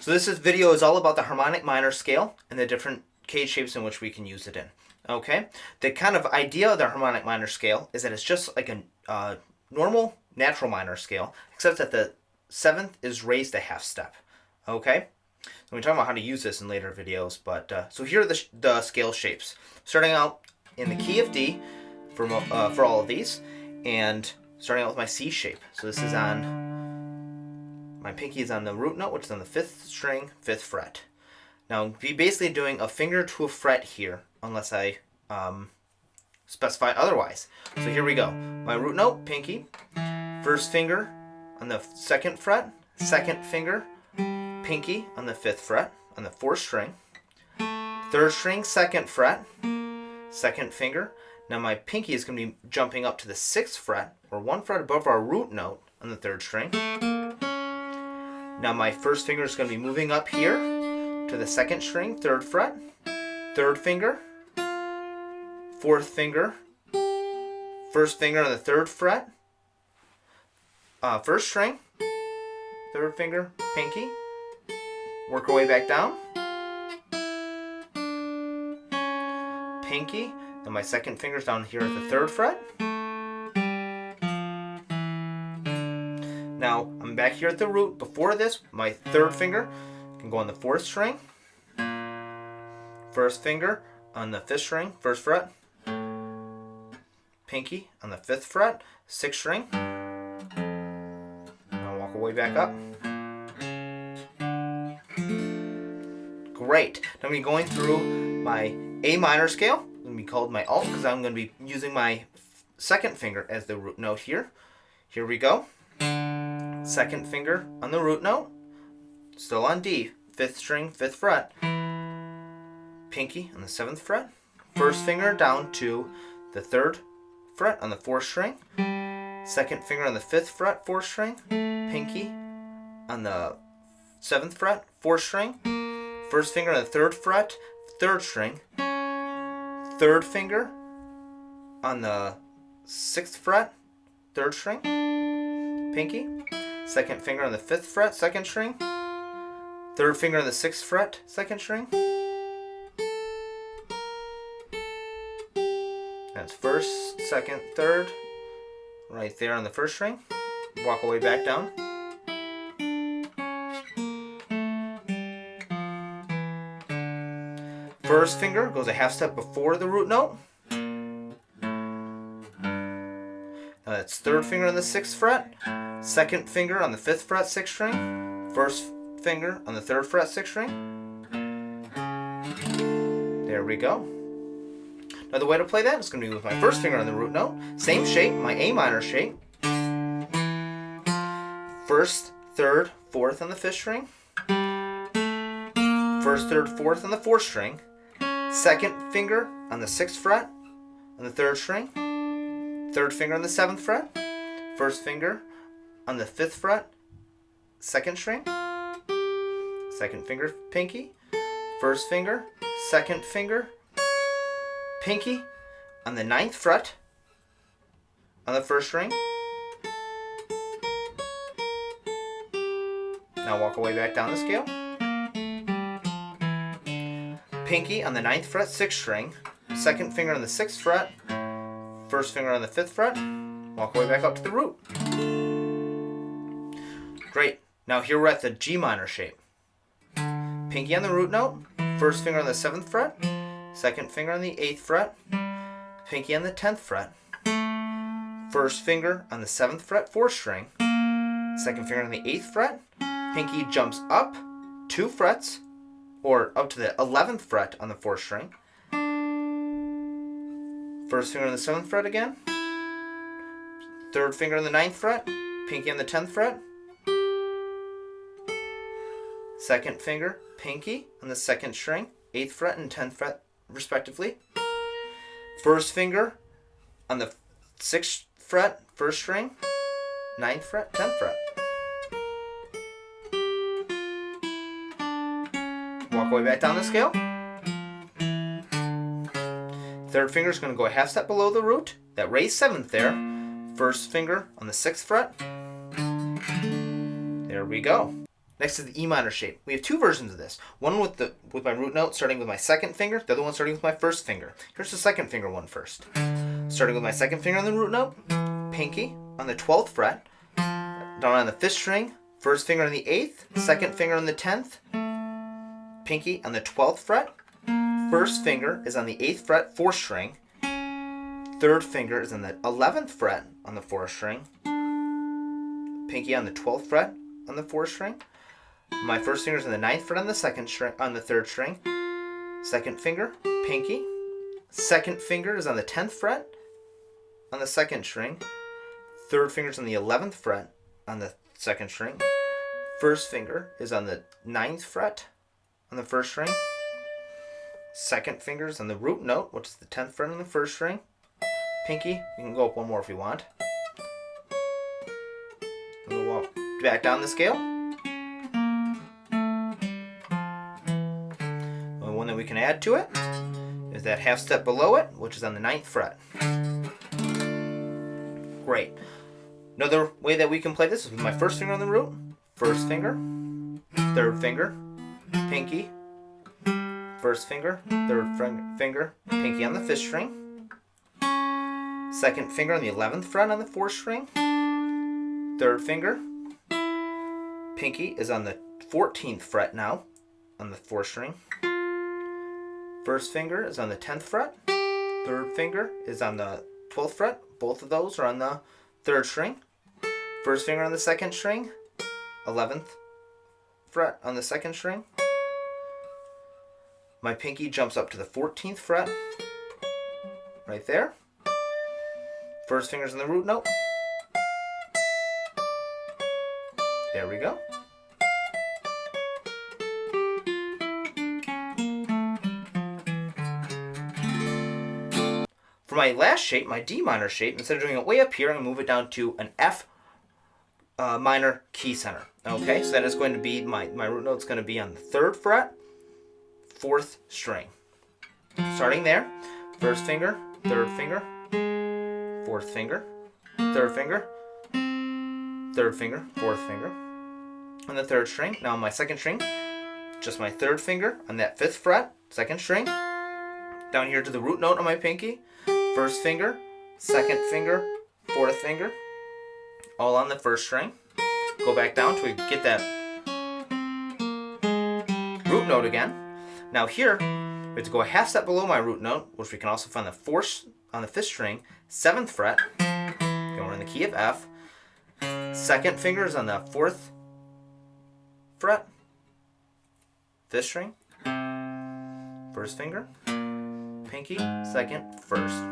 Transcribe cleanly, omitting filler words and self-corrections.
So this video is all about the harmonic minor scale and the different cage shapes in which we can use it in. Okay? The kind of idea of the harmonic minor scale is that it's just like a normal natural minor scale, except that the seventh is raised a half step. Okay? So we talk about how to use this in later videos, but so here are the scale shapes. Starting out in the key of D for all of these, and starting out with my C shape. So this is on, my pinky is on the root note, which is on the 5th string, 5th fret. Now, I'll be basically doing a finger to a fret here, unless I specify otherwise. So here we go. My root note, pinky, first finger on the 2nd fret, second finger, pinky on the 5th fret, on the 4th string, 3rd string, 2nd fret, 2nd finger. Now my pinky is going to be jumping up to the 6th fret, or 1 fret above our root note on the 3rd string. Now my first finger is going to be moving up here to the 2nd string, 3rd fret, 3rd finger, 4th finger, 1st finger on the 3rd fret, 1st string, 3rd finger, pinky, work our way back down, pinky. Then my 2nd finger's down here at the 3rd fret. Now I'm back here at the root. Before this, my 3rd finger can go on the 4th string. 1st finger on the 5th string, 1st fret. Pinky on the 5th fret, 6th string. Now walk our way back up. Great. Now I'm going to be going through my A minor scale. It's going to be called my alt because I'm going to be using my 2nd finger as the root note here. Here we go. 2nd finger on the root note. Still on D. 5th string, 5th fret. Pinky on the 7th fret. 1st finger down to the 3rd fret on the 4th string. 2nd finger on the 5th fret, 4th string. Pinky on the 7th fret, 4th string. 1st finger on the 3rd fret, 3rd string. 3rd finger on the 6th fret, 3rd string. Pinky. 2nd finger on the 5th fret, 2nd string. 3rd finger on the 6th fret, 2nd string. That's 1st, 2nd, 3rd, right there on the 1st string. Walk our way back down. First finger goes a half step before the root note. Now that's 3rd finger on the 6th fret, 2nd finger on the 5th fret, 6th string, 1st finger on the 3rd fret, 6th string. There we go. Now the way to play that is going to be with my 1st finger on the root note. Same shape, my A minor shape. 1st, 3rd, 4th on the 5th string. 1st, 3rd, 4th on the 4th string. 2nd finger on the 6th fret on the 3rd string. 3rd finger on the 7th fret. 1st finger on the 5th fret, 2nd string. 2nd finger, pinky. 1st finger, 2nd finger, pinky on the 9th fret on the 1st string. Now walk our way back down the scale. Pinky on the 9th fret, 6th string. 2nd finger on the 6th fret. 1st finger on the 5th fret. Walk our way back up to the root. Great. Now here we're at the G minor shape. Pinky on the root note. 1st finger on the 7th fret. 2nd finger on the 8th fret. Pinky on the 10th fret. 1st finger on the 7th fret, 4th string. 2nd finger on the 8th fret. Pinky jumps up 2 frets, or up to the 11th fret on the 4th string. 1st finger on the 7th fret again. 3rd finger on the 9th fret. Pinky on the 10th fret. 2nd finger, pinky on the 2nd string, 8th fret and 10th fret respectively. 1st finger on the 6th fret, 1st string, 9th fret, 10th fret. Walk our way back down the scale. 3rd finger is going to go a half step below the root. That raised 7th there. 1st finger on the 6th fret. There we go. Next is the E minor shape. We have two versions of this. One with my root note starting with my second finger, the other one starting with my first finger. Here's the second finger one first. Starting with my second finger on the root note, pinky on the 12th fret, down on the 5th string, first finger on the 8th, second finger on the 10th, pinky on the 12th fret, first finger is on the 8th fret, 4th string, third finger is on the 11th fret on the 4th string, pinky on the 12th fret on the 4th string, my first finger is on the 9th fret on the second string, on the 3rd string, second finger, pinky, second finger is on the 10th fret on the 2nd string, third finger is on the 11th fret on the 2nd string, first finger is on the 9th fret on the 1st string, second finger is on the root note, which is the 10th fret on the 1st string, pinky, you can go up one more if you want, we'll walk back down the scale. The one that we can add to it is that half step below it, which is on the 9th fret. Great. Another way that we can play this is with my first finger on the root, first finger, third finger, pinky, first finger, third finger, pinky on the 5th string, second finger on the 11th fret on the 4th string, third finger, pinky is on the 14th fret now on the 4th string, first finger is on the 10th fret, third finger is on the 12th fret, both of those are on the 3rd string, first finger on the 2nd string, 11th fret on the 2nd string, my pinky jumps up to the 14th fret, right there, first finger's on the root note, there we go. For my last shape, my D minor shape, instead of doing it way up here, I'm going to move it down to an F minor key center. Okay, so that is going to be, my root note's going to be on the 3rd fret, 4th string. Starting there, first finger, 3rd finger, 4th finger, 3rd finger, 3rd finger, 4th finger, on the 3rd string. Now on my 2nd string, just my 3rd finger on that 5th fret, 2nd string, down here to the root note on my pinky, first finger, 2nd finger, 4th finger, all on the 1st string. Go back down till we get that root note again. Now here, we have to go a half step below my root note, which we can also find on the 5th string, 7th fret, and we're in the key of F. Second finger is on the 4th fret, 5th string, first finger, pinky, second, first.